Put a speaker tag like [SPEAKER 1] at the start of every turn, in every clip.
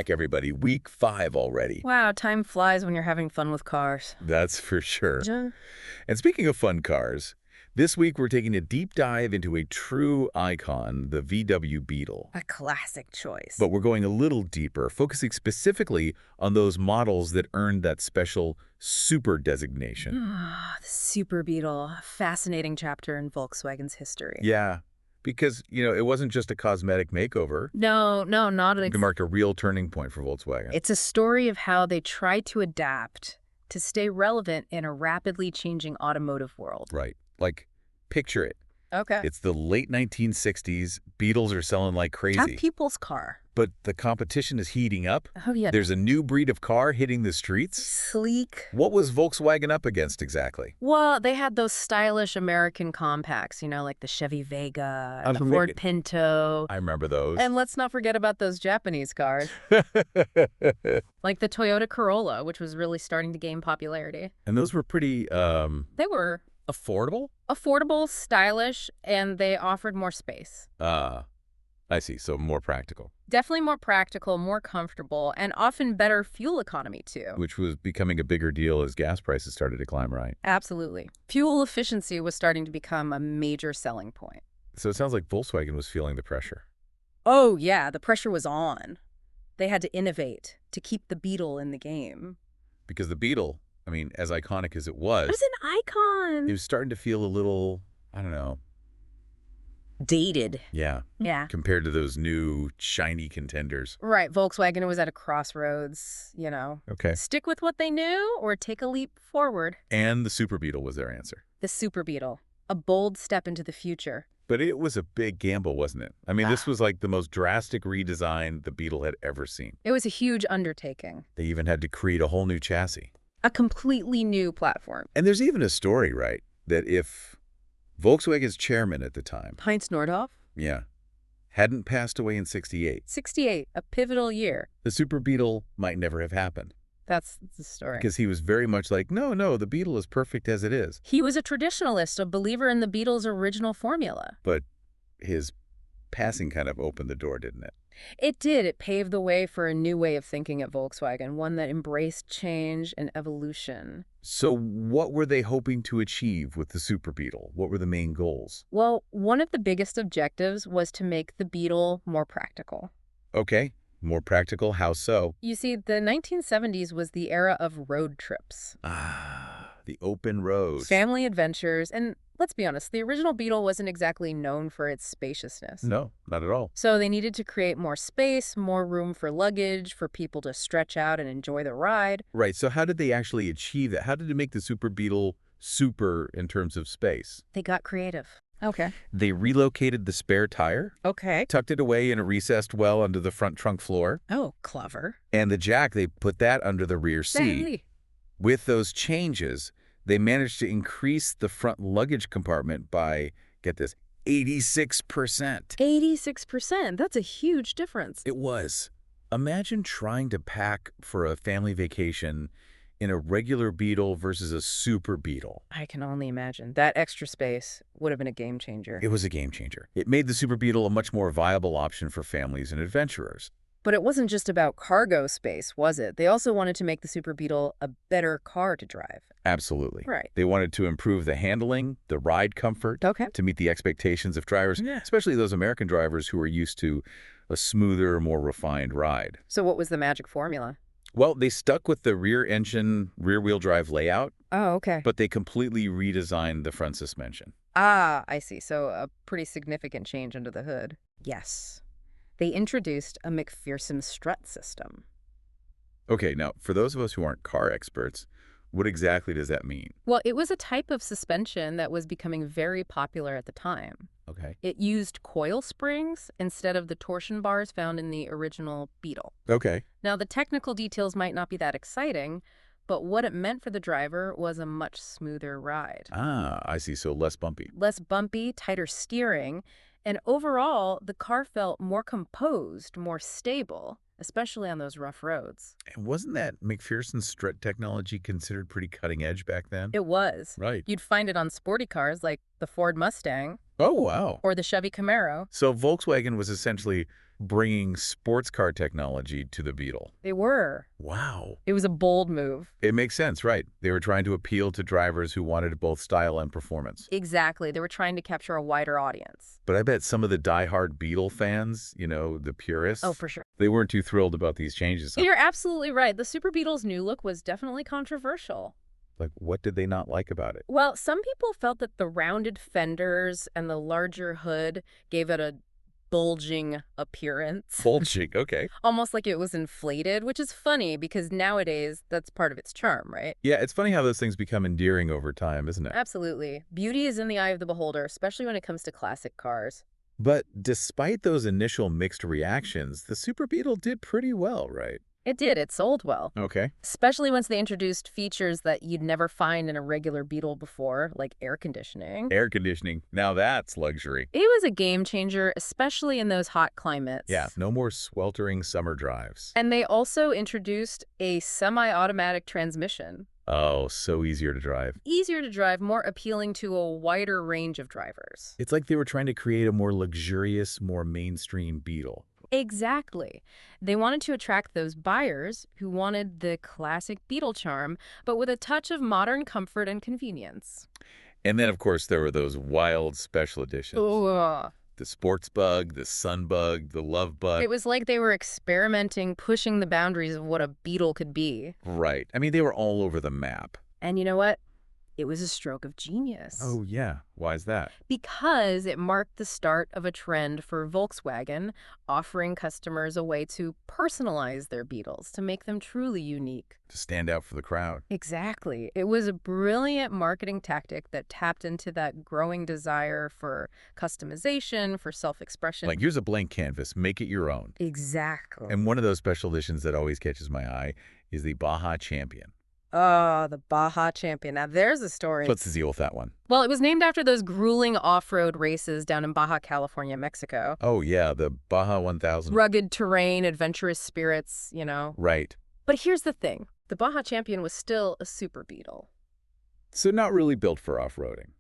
[SPEAKER 1] back, everybody. Week 5 already.
[SPEAKER 2] Wow, time flies when you're having fun with cars.
[SPEAKER 1] That's for sure.
[SPEAKER 2] Ja.
[SPEAKER 1] And speaking of fun cars, this week we're taking a deep dive into a true icon, the VW Beetle.
[SPEAKER 2] A classic choice.
[SPEAKER 1] But we're going a little deeper, focusing specifically on those models that earned that special super designation.
[SPEAKER 2] The Super Beetle, a fascinating chapter in Volkswagen's history.
[SPEAKER 1] Yeah, because, it wasn't just a cosmetic makeover.
[SPEAKER 2] No, not
[SPEAKER 1] It marked a real turning point for Volkswagen.
[SPEAKER 2] It's a story of how they tried to adapt to stay relevant in a rapidly changing automotive world.
[SPEAKER 1] Right. Like, picture it.
[SPEAKER 2] Okay.
[SPEAKER 1] It's the late 1960s. Beetles are selling like crazy.
[SPEAKER 2] A people's car.
[SPEAKER 1] But the competition is heating up.
[SPEAKER 2] Oh, yeah.
[SPEAKER 1] There's a new breed of car hitting the streets.
[SPEAKER 2] Sleek.
[SPEAKER 1] What was Volkswagen up against exactly?
[SPEAKER 2] Well, they had those stylish American compacts, like the Chevy Vega, and the Ford Pinto.
[SPEAKER 1] I remember those.
[SPEAKER 2] And let's not forget about those Japanese cars, like the Toyota Corolla, which was really starting to gain popularity.
[SPEAKER 1] And those were pretty,
[SPEAKER 2] They were
[SPEAKER 1] affordable?
[SPEAKER 2] affordable, stylish, and they offered more space.
[SPEAKER 1] I see. So more practical.
[SPEAKER 2] Definitely more practical, more comfortable, and often better fuel economy, too.
[SPEAKER 1] Which was becoming a bigger deal as gas prices started to climb, right?
[SPEAKER 2] Absolutely. Fuel efficiency was starting to become a major selling point.
[SPEAKER 1] So it sounds like Volkswagen was feeling the pressure.
[SPEAKER 2] Oh, yeah, the pressure was on. They had to innovate to keep the Beetle in the game.
[SPEAKER 1] Because the Beetle, as iconic as it
[SPEAKER 2] It was an icon.
[SPEAKER 1] was starting to feel a little, I don't know.
[SPEAKER 2] Dated.
[SPEAKER 1] Yeah.
[SPEAKER 2] Yeah.
[SPEAKER 1] Compared to those new, shiny contenders.
[SPEAKER 2] Right. Volkswagen was at a crossroads,
[SPEAKER 1] Okay.
[SPEAKER 2] Stick with what they knew or take a leap forward.
[SPEAKER 1] And the Super Beetle was their answer.
[SPEAKER 2] The Super Beetle, a bold step into the future.
[SPEAKER 1] But it was a big gamble, wasn't it? This was like the most drastic redesign the Beetle had ever seen.
[SPEAKER 2] It was a huge undertaking.
[SPEAKER 1] They even had to create a whole new chassis.
[SPEAKER 2] A completely new platform.
[SPEAKER 1] And there's even a story, right, that if Volkswagen's chairman at the time,
[SPEAKER 2] Heinz Nordhoff?
[SPEAKER 1] hadn't passed away in 68,
[SPEAKER 2] 68, a pivotal year.
[SPEAKER 1] the Super Beetle might never have happened.
[SPEAKER 2] That's the story.
[SPEAKER 1] Because he was very much like, no, the Beetle is perfect as it is.
[SPEAKER 2] He was a traditionalist, a believer in the Beetle's original formula.
[SPEAKER 1] But his passing kind of opened the door, didn't it?
[SPEAKER 2] It did. It paved the way for a new way of thinking at Volkswagen, one that embraced change and evolution.
[SPEAKER 1] So what were they hoping to achieve with the Super Beetle? What were the main goals?
[SPEAKER 2] Well, one of the biggest objectives was to make the Beetle more practical.
[SPEAKER 1] Okay, more practical. How so?
[SPEAKER 2] You see, the 1970s was the era of road trips.
[SPEAKER 1] The open road.
[SPEAKER 2] Family adventures, and let's be honest, the original Beetle wasn't exactly known for its spaciousness.
[SPEAKER 1] No, not at all.
[SPEAKER 2] So they needed to create more space, more room for luggage, for people to stretch out and enjoy the ride.
[SPEAKER 1] Right, so how did they actually achieve that? How did they make the Super Beetle super in terms of space?
[SPEAKER 2] They got creative. Okay.
[SPEAKER 1] They relocated the spare tire,
[SPEAKER 2] Okay.
[SPEAKER 1] tucked it away in a recessed well under the front trunk floor,
[SPEAKER 2] Oh, clever.
[SPEAKER 1] and the jack, they put that under the rear seat.
[SPEAKER 2] Hey.
[SPEAKER 1] With those changes, they managed to increase the front luggage compartment by, get this, 86%.
[SPEAKER 2] 86%. That's a huge difference.
[SPEAKER 1] It was. Imagine trying to pack for a family vacation in a regular Beetle versus a Super Beetle.
[SPEAKER 2] I can only imagine. That extra space would have been a game changer.
[SPEAKER 1] It was a game changer. It made the Super Beetle a much more viable option for families and adventurers.
[SPEAKER 2] But it wasn't just about cargo space, was it? They also wanted to make the Super Beetle a better car to drive.
[SPEAKER 1] Absolutely.
[SPEAKER 2] Right.
[SPEAKER 1] They wanted to improve the handling, the ride comfort,
[SPEAKER 2] Okay.
[SPEAKER 1] to meet the expectations of drivers, especially those American drivers who are used to a smoother, more refined ride.
[SPEAKER 2] So what was the magic formula?
[SPEAKER 1] Well, they stuck with the rear engine, rear-wheel drive layout,
[SPEAKER 2] Oh, okay.
[SPEAKER 1] but they completely redesigned the front suspension.
[SPEAKER 2] Ah, I see. So a pretty significant change under the hood. Yes. They introduced a McPherson strut system.
[SPEAKER 1] Okay, now, for those of us who aren't car experts, what exactly does that mean?
[SPEAKER 2] Well, it was a type of suspension that was becoming very popular at the time.
[SPEAKER 1] Okay.
[SPEAKER 2] It used coil springs instead of the torsion bars found in the original Beetle.
[SPEAKER 1] Okay.
[SPEAKER 2] Now, the technical details might not be that exciting, but what it meant for the driver was a much smoother ride.
[SPEAKER 1] Ah, I see. So less bumpy.
[SPEAKER 2] Less bumpy, tighter steering, and overall, the car felt more composed, more stable, especially on those rough roads.
[SPEAKER 1] And wasn't that McPherson strut technology considered pretty cutting edge back then?
[SPEAKER 2] It was.
[SPEAKER 1] Right.
[SPEAKER 2] You'd find it on sporty cars like the Ford Mustang
[SPEAKER 1] Oh, wow.
[SPEAKER 2] or the Chevy Camaro.
[SPEAKER 1] So Volkswagen was essentially bringing sports car technology to the Beetle.
[SPEAKER 2] They were.
[SPEAKER 1] Wow.
[SPEAKER 2] It was a bold move.
[SPEAKER 1] It makes sense, right? They were trying to appeal to drivers who wanted both style and performance.
[SPEAKER 2] Exactly. They were trying to capture a wider audience.
[SPEAKER 1] But I bet some of the die-hard Beetle fans, the
[SPEAKER 2] Oh,
[SPEAKER 1] purists,
[SPEAKER 2] for sure.
[SPEAKER 1] they weren't too thrilled about these changes.
[SPEAKER 2] You're absolutely right. The Super Beetle's new look was definitely controversial.
[SPEAKER 1] Like, what did they not like about it?
[SPEAKER 2] Well, some people felt that the rounded fenders and the larger hood gave it a bulging appearance.
[SPEAKER 1] Bulging, okay.
[SPEAKER 2] Almost like it was inflated, which is funny because nowadays that's part of its charm, right?
[SPEAKER 1] Yeah, it's funny how those things become endearing over time, isn't it?
[SPEAKER 2] Absolutely. Beauty is in the eye of the beholder, especially when it comes to classic cars.
[SPEAKER 1] But despite those initial mixed reactions, the Super Beetle did pretty well, right?
[SPEAKER 2] It did. It sold well.
[SPEAKER 1] Okay.
[SPEAKER 2] Especially once they introduced features that you'd never find in a regular Beetle before, like air conditioning.
[SPEAKER 1] Air conditioning, now that's luxury.
[SPEAKER 2] It was a game changer, especially in those hot climates.
[SPEAKER 1] Yeah, no more sweltering summer drives.
[SPEAKER 2] And they also introduced a semi-automatic transmission.
[SPEAKER 1] Oh, so easier to drive.
[SPEAKER 2] Easier to drive, more appealing to a wider range of drivers.
[SPEAKER 1] It's like they were trying to create a more luxurious, more mainstream Beetle.
[SPEAKER 2] Exactly. They wanted to attract those buyers who wanted the classic Beetle charm, but with a touch of modern comfort and convenience.
[SPEAKER 1] And then, of course, there were those wild special editions.
[SPEAKER 2] Ugh.
[SPEAKER 1] The Sports Bug, the Sun Bug, the Love Bug.
[SPEAKER 2] It was like they were experimenting, pushing the boundaries of what a Beetle could be.
[SPEAKER 1] Right. I mean, they were all over the map.
[SPEAKER 2] And you know what? It was a stroke of genius.
[SPEAKER 1] Oh, yeah. Why is that?
[SPEAKER 2] Because it marked the start of a trend for Volkswagen, offering customers a way to personalize their Beetles to make them truly unique.
[SPEAKER 1] To stand out for the crowd.
[SPEAKER 2] Exactly. It was a brilliant marketing tactic that tapped into that growing desire for customization, for self-expression.
[SPEAKER 1] Like, here's a blank canvas. Make it your own.
[SPEAKER 2] Exactly.
[SPEAKER 1] And one of those special editions that always catches my eye is the Baja Champion.
[SPEAKER 2] Oh, the Baja Champion. Now, there's a story.
[SPEAKER 1] What's the deal with that one?
[SPEAKER 2] Well, it was named after those grueling off-road races down in Baja California, Mexico.
[SPEAKER 1] Oh, yeah, the Baja 1000.
[SPEAKER 2] Rugged terrain, adventurous spirits,
[SPEAKER 1] Right.
[SPEAKER 2] But here's the thing. The Baja Champion was still a Super Beetle.
[SPEAKER 1] So not really built for off-roading.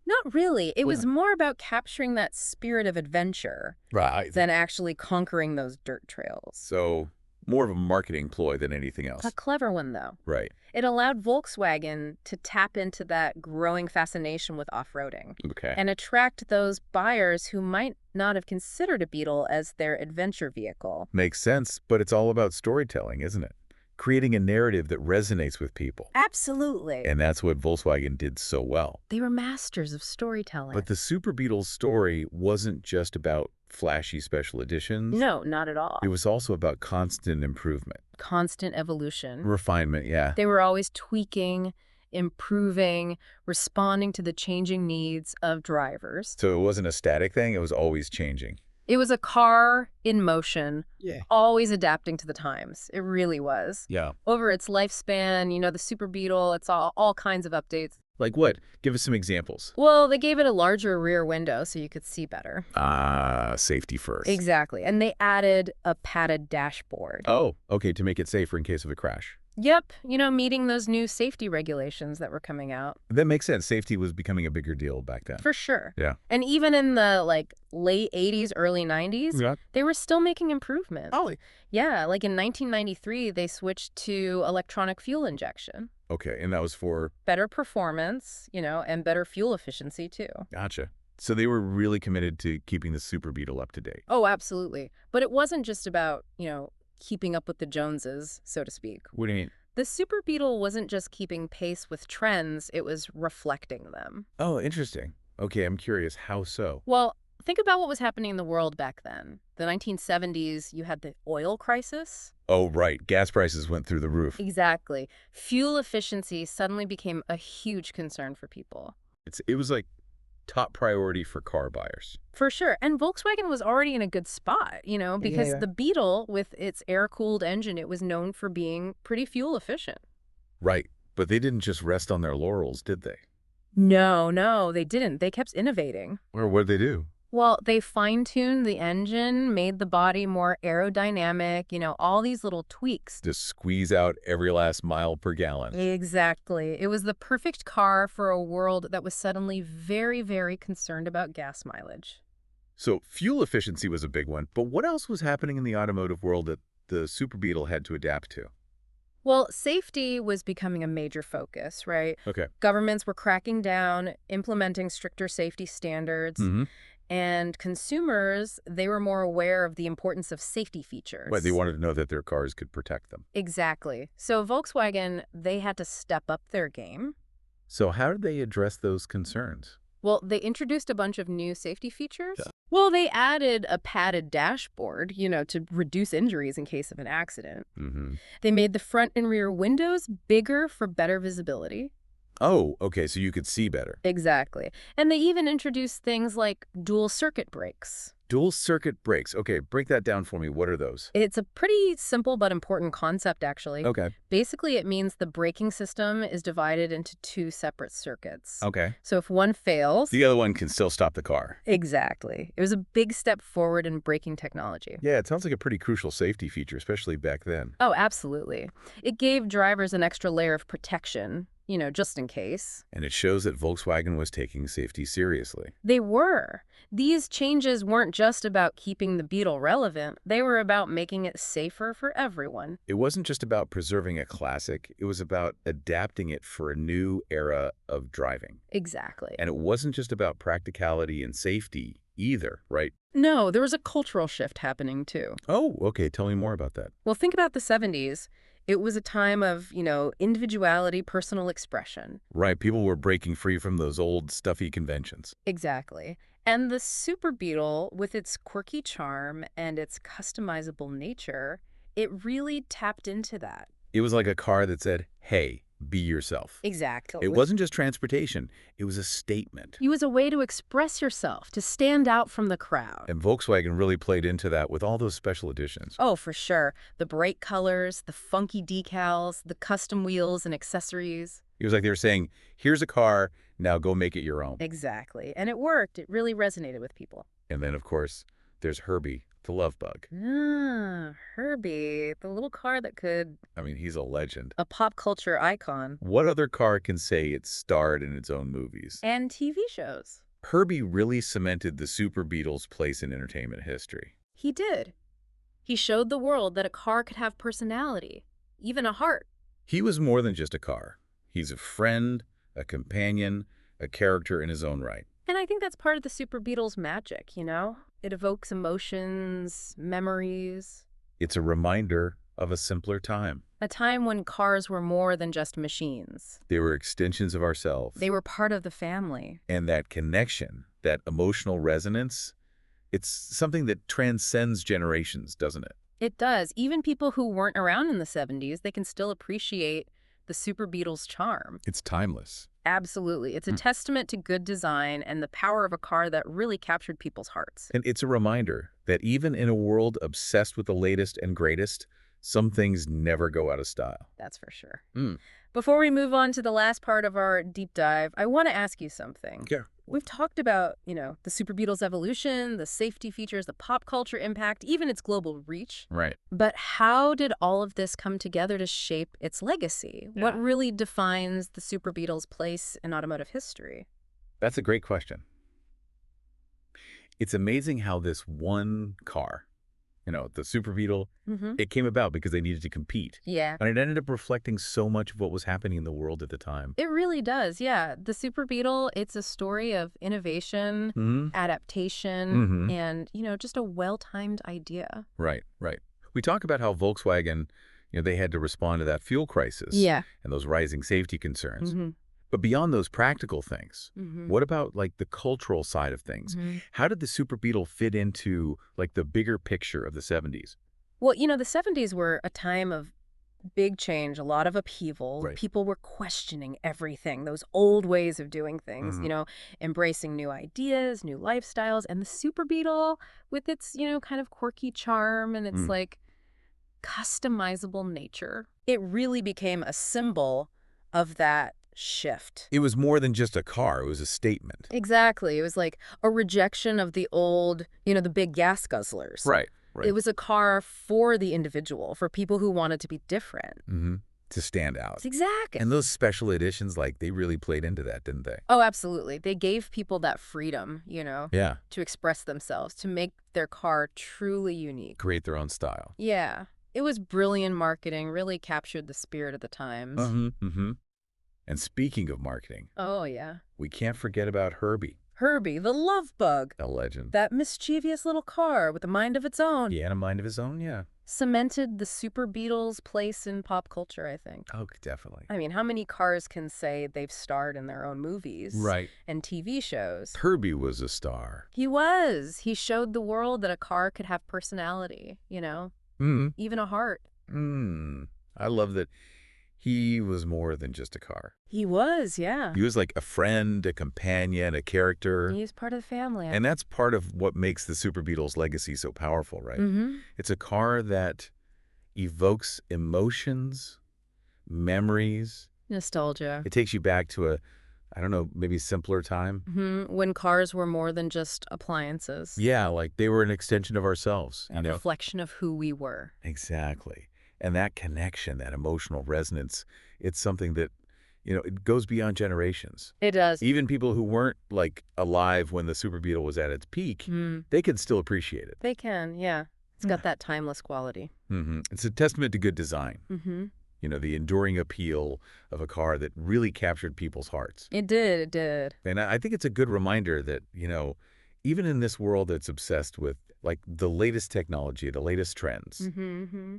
[SPEAKER 2] Not really. It was more about capturing that spirit of adventure
[SPEAKER 1] Right.
[SPEAKER 2] than actually conquering those dirt trails.
[SPEAKER 1] So more of a marketing ploy than anything else.
[SPEAKER 2] A clever one, though.
[SPEAKER 1] Right.
[SPEAKER 2] It allowed Volkswagen to tap into that growing fascination with off-roading
[SPEAKER 1] Okay.
[SPEAKER 2] and attract those buyers who might not have considered a Beetle as their adventure vehicle.
[SPEAKER 1] Makes sense, but it's all about storytelling, isn't it? Creating a narrative that resonates with people.
[SPEAKER 2] Absolutely.
[SPEAKER 1] And that's what Volkswagen did so well.
[SPEAKER 2] They were masters of storytelling.
[SPEAKER 1] But the Super Beetle's story wasn't just about flashy special editions.
[SPEAKER 2] No, not at all.
[SPEAKER 1] It was also about constant improvement.
[SPEAKER 2] Constant evolution.
[SPEAKER 1] Refinement, yeah.
[SPEAKER 2] They were always tweaking, improving, responding to the changing needs of drivers.
[SPEAKER 1] So it wasn't a static thing, it was always changing.
[SPEAKER 2] It was a car in motion,
[SPEAKER 1] Yeah.
[SPEAKER 2] always adapting to the times. It really was.
[SPEAKER 1] Yeah.
[SPEAKER 2] Over its lifespan, the Super Beetle, it's all kinds of updates.
[SPEAKER 1] Like what? Give us some examples.
[SPEAKER 2] Well, they gave it a larger rear window so you could see better.
[SPEAKER 1] Safety first.
[SPEAKER 2] Exactly. And they added a padded dashboard.
[SPEAKER 1] Oh, okay, to make it safer in case of a crash.
[SPEAKER 2] Yep, meeting those new safety regulations that were coming out.
[SPEAKER 1] That makes sense. Safety was becoming a bigger deal back then.
[SPEAKER 2] For sure.
[SPEAKER 1] Yeah.
[SPEAKER 2] And even in the late 80s, early 90s,
[SPEAKER 1] Yeah.
[SPEAKER 2] they were still making improvements.
[SPEAKER 1] Oh.
[SPEAKER 2] Yeah, like in 1993, they switched to electronic fuel injection.
[SPEAKER 1] Okay, and that was for...
[SPEAKER 2] Better performance, and better fuel efficiency too.
[SPEAKER 1] Gotcha. So they were really committed to keeping the Super Beetle up to date.
[SPEAKER 2] Oh, absolutely. But it wasn't just about, keeping up with the Joneses, so to speak.
[SPEAKER 1] What do you mean?
[SPEAKER 2] The Super Beetle wasn't just keeping pace with trends, it was reflecting them.
[SPEAKER 1] Oh, interesting. Okay, I'm curious. How so?
[SPEAKER 2] Well, think about what was happening in the world back then. The 1970s, you had the oil crisis.
[SPEAKER 1] Oh, right. Gas prices went through the roof.
[SPEAKER 2] Exactly. Fuel efficiency suddenly became a huge concern for people.
[SPEAKER 1] It was like top priority for car buyers.
[SPEAKER 2] For sure. And Volkswagen was already in a good spot, because
[SPEAKER 1] Yeah.
[SPEAKER 2] the Beetle, with its air-cooled engine, it was known for being pretty fuel efficient.
[SPEAKER 1] Right. But they didn't just rest on their laurels, did they?
[SPEAKER 2] No, they didn't. They kept innovating.
[SPEAKER 1] Or what did they do?
[SPEAKER 2] Well, they fine-tuned the engine, made the body more aerodynamic, all these little tweaks.
[SPEAKER 1] Just squeeze out every last mile per gallon.
[SPEAKER 2] Exactly. It was the perfect car for a world that was suddenly very, very concerned about gas mileage.
[SPEAKER 1] So fuel efficiency was a big one, but what else was happening in the automotive world that the Super Beetle had to adapt to?
[SPEAKER 2] Well, safety was becoming a major focus, right?
[SPEAKER 1] Okay.
[SPEAKER 2] Governments were cracking down, implementing stricter safety standards,
[SPEAKER 1] Mm-hmm.
[SPEAKER 2] and consumers, they were more aware of the importance of safety
[SPEAKER 1] Right, they
[SPEAKER 2] features.
[SPEAKER 1] wanted to know that their cars could protect them.
[SPEAKER 2] Exactly. So Volkswagen, they had to step up their game.
[SPEAKER 1] So how did they address those concerns?
[SPEAKER 2] Well, they introduced a bunch of new safety
[SPEAKER 1] Yeah.
[SPEAKER 2] features. Well, they added a padded dashboard, to reduce injuries in case of an accident.
[SPEAKER 1] Mm-hmm.
[SPEAKER 2] They made the front and rear windows bigger for better visibility.
[SPEAKER 1] Oh, okay, so you could see better.
[SPEAKER 2] Exactly. And they even introduced things like dual circuit brakes.
[SPEAKER 1] Dual circuit brakes. Okay, break that down for me. What are those?
[SPEAKER 2] It's a pretty simple but important concept, actually.
[SPEAKER 1] Okay.
[SPEAKER 2] Basically, it means the braking system is divided into two separate circuits.
[SPEAKER 1] Okay.
[SPEAKER 2] So if one fails...
[SPEAKER 1] The other one can still stop the car.
[SPEAKER 2] Exactly. It was a big step forward in braking technology.
[SPEAKER 1] Yeah, it sounds like a pretty crucial safety feature, especially back then.
[SPEAKER 2] Oh, absolutely. It gave drivers an extra layer of protection, just in case.
[SPEAKER 1] And it shows that Volkswagen was taking safety seriously.
[SPEAKER 2] They were. These changes weren't just about keeping the Beetle relevant. They were about making it safer for everyone.
[SPEAKER 1] It wasn't just about preserving a classic, it was about adapting it for a new era of driving.
[SPEAKER 2] Exactly.
[SPEAKER 1] And it wasn't just about practicality and safety either, right?
[SPEAKER 2] No, there was a cultural shift happening, too.
[SPEAKER 1] Oh, okay. Tell me more about that.
[SPEAKER 2] Well, think about the 70s. It was a time of, individuality, personal expression.
[SPEAKER 1] Right. People were breaking free from those old stuffy conventions.
[SPEAKER 2] Exactly. And the Super Beetle, with its quirky charm and its customizable nature, it really tapped into that.
[SPEAKER 1] It was like a car that said, hey, be yourself.
[SPEAKER 2] Exactly.
[SPEAKER 1] It wasn't just transportation. It was a statement.
[SPEAKER 2] It was a way to express yourself, to stand out from the crowd.
[SPEAKER 1] And Volkswagen really played into that with all those special editions.
[SPEAKER 2] Oh, for sure. The bright colors, the funky decals, the custom wheels and accessories.
[SPEAKER 1] It was like they were saying, here's a car, now go make it your own.
[SPEAKER 2] Exactly. And it worked. It really resonated with people.
[SPEAKER 1] And then, of course, there's Herbie, the love bug.
[SPEAKER 2] Ah, Herbie, the little car that could...
[SPEAKER 1] I mean, he's a legend.
[SPEAKER 2] A pop culture icon.
[SPEAKER 1] What other car can say it starred in its own movies?
[SPEAKER 2] And TV shows.
[SPEAKER 1] Herbie really cemented the Super Beetle's place in entertainment history.
[SPEAKER 2] He did. He showed the world that a car could have personality, even a heart.
[SPEAKER 1] He was more than just a car. He's a friend, a companion, a character in his own right.
[SPEAKER 2] And I think that's part of the Super Beetle's magic, It evokes emotions, memories.
[SPEAKER 1] It's a reminder of a simpler time.
[SPEAKER 2] A time when cars were more than just machines.
[SPEAKER 1] They were extensions of ourselves.
[SPEAKER 2] They were part of the family.
[SPEAKER 1] And that connection, that emotional resonance, it's something that transcends generations, doesn't it?
[SPEAKER 2] It does. Even people who weren't around in the 70s, they can still appreciate the Super Beetle's charm.
[SPEAKER 1] It's timeless.
[SPEAKER 2] Absolutely. It's a testament to good design and the power of a car that really captured people's hearts.
[SPEAKER 1] And it's a reminder that even in a world obsessed with the latest and greatest, some things never go out of style.
[SPEAKER 2] That's for sure.
[SPEAKER 1] Mm.
[SPEAKER 2] Before we move on to the last part of our deep dive, I want to ask you something.
[SPEAKER 1] Yeah.
[SPEAKER 2] We've talked about, the Super Beetle's evolution, the safety features, the pop culture impact, even its global reach.
[SPEAKER 1] Right.
[SPEAKER 2] But how did all of this come together to shape its legacy?
[SPEAKER 1] Yeah.
[SPEAKER 2] What really defines the Super Beetle's place in automotive history?
[SPEAKER 1] That's a great question. It's amazing how this one car, the Super Beetle, it came about because they needed to compete.
[SPEAKER 2] Yeah.
[SPEAKER 1] And it ended up reflecting so much of what was happening in the world at the time.
[SPEAKER 2] It really does, yeah. The Super Beetle, it's a story of innovation, adaptation, and, just a well-timed idea.
[SPEAKER 1] Right, right. We talk about how Volkswagen, they had to respond to that fuel crisis
[SPEAKER 2] Yeah.
[SPEAKER 1] and those rising safety concerns. But beyond those practical things, what about like the cultural side of things? How did the Super Beetle fit into like the bigger picture of the 70s?
[SPEAKER 2] Well, the 70s were a time of big change, a lot of upheaval.
[SPEAKER 1] Right.
[SPEAKER 2] People were questioning everything, those old ways of doing things, embracing new ideas, new lifestyles. And the Super Beetle, with its, kind of quirky charm and its like customizable nature, it really became a symbol of that shift.
[SPEAKER 1] It was more than just a car. It was a statement.
[SPEAKER 2] Exactly. It was like a rejection of the old, the big gas guzzlers.
[SPEAKER 1] Right, right.
[SPEAKER 2] It was a car for the individual, for people who wanted to be different.
[SPEAKER 1] to stand out.
[SPEAKER 2] Exactly.
[SPEAKER 1] And those special editions, like, they really played into that, didn't they?
[SPEAKER 2] Oh, absolutely. They gave people that freedom,
[SPEAKER 1] Yeah.
[SPEAKER 2] to express themselves, to make their car truly unique.
[SPEAKER 1] Create their own style.
[SPEAKER 2] Yeah. It was brilliant marketing, really captured the spirit of the times.
[SPEAKER 1] And speaking of marketing,
[SPEAKER 2] Oh, yeah.
[SPEAKER 1] we can't forget about Herbie.
[SPEAKER 2] Herbie, the love bug.
[SPEAKER 1] A legend.
[SPEAKER 2] That mischievous little car with a mind of its own.
[SPEAKER 1] He had a mind of his own, yeah.
[SPEAKER 2] Cemented the Super Beatles' place in pop culture, I think.
[SPEAKER 1] Oh, definitely.
[SPEAKER 2] I mean, how many cars can say they've starred in their own movies
[SPEAKER 1] Right.
[SPEAKER 2] and TV shows?
[SPEAKER 1] Herbie was a star.
[SPEAKER 2] He was. He showed the world that a car could have personality, even a heart.
[SPEAKER 1] I love that he was more than just a car.
[SPEAKER 2] He was, yeah.
[SPEAKER 1] He was like a friend, a companion, a character.
[SPEAKER 2] He was part of the family.
[SPEAKER 1] And that's part of what makes the Super Beatles' legacy so powerful, right? It's a car that evokes emotions, memories.
[SPEAKER 2] Nostalgia.
[SPEAKER 1] It takes you back to a, I don't know, maybe simpler time.
[SPEAKER 2] When cars were more than just appliances.
[SPEAKER 1] Yeah, like they were an extension of ourselves.
[SPEAKER 2] A reflection of who we were.
[SPEAKER 1] Exactly. And that connection, that emotional resonance, it's something that, it goes beyond generations.
[SPEAKER 2] It does.
[SPEAKER 1] Even people who weren't, like, alive when the Super Beetle was at its peak, they can still appreciate it.
[SPEAKER 2] They can, yeah. It's got that timeless quality.
[SPEAKER 1] It's a testament to good design. The enduring appeal of a car that really captured people's hearts.
[SPEAKER 2] It did.
[SPEAKER 1] And I think it's a good reminder that, even in this world that's obsessed with, like, the latest technology, the latest trends,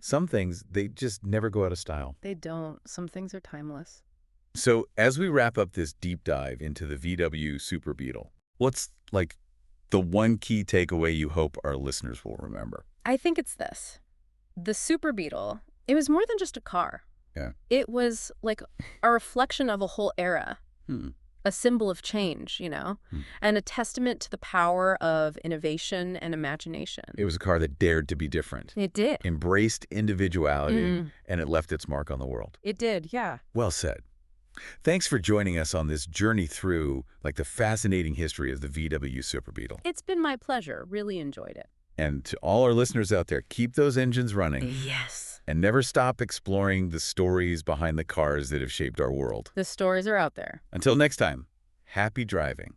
[SPEAKER 1] some things, they just never go out of style.
[SPEAKER 2] They don't. Some things are timeless.
[SPEAKER 1] So as we wrap up this deep dive into the VW Super Beetle, what's, like, the one key takeaway you hope our listeners will remember?
[SPEAKER 2] I think it's this. The Super Beetle, it was more than just a car.
[SPEAKER 1] Yeah.
[SPEAKER 2] It was like a reflection of a whole era. A symbol of change, and a testament to the power of innovation and imagination.
[SPEAKER 1] It was a car that dared to be different.
[SPEAKER 2] It did.
[SPEAKER 1] Embraced individuality, and it left its mark on the world.
[SPEAKER 2] It did, yeah.
[SPEAKER 1] Well said. Thanks for joining us on this journey through, like, the fascinating history of the VW Super Beetle.
[SPEAKER 2] It's been my pleasure. Really enjoyed it.
[SPEAKER 1] And to all our listeners out there, keep those engines running.
[SPEAKER 2] Yes.
[SPEAKER 1] And never stop exploring the stories behind the cars that have shaped our world.
[SPEAKER 2] The stories are out there.
[SPEAKER 1] Until next time, happy driving.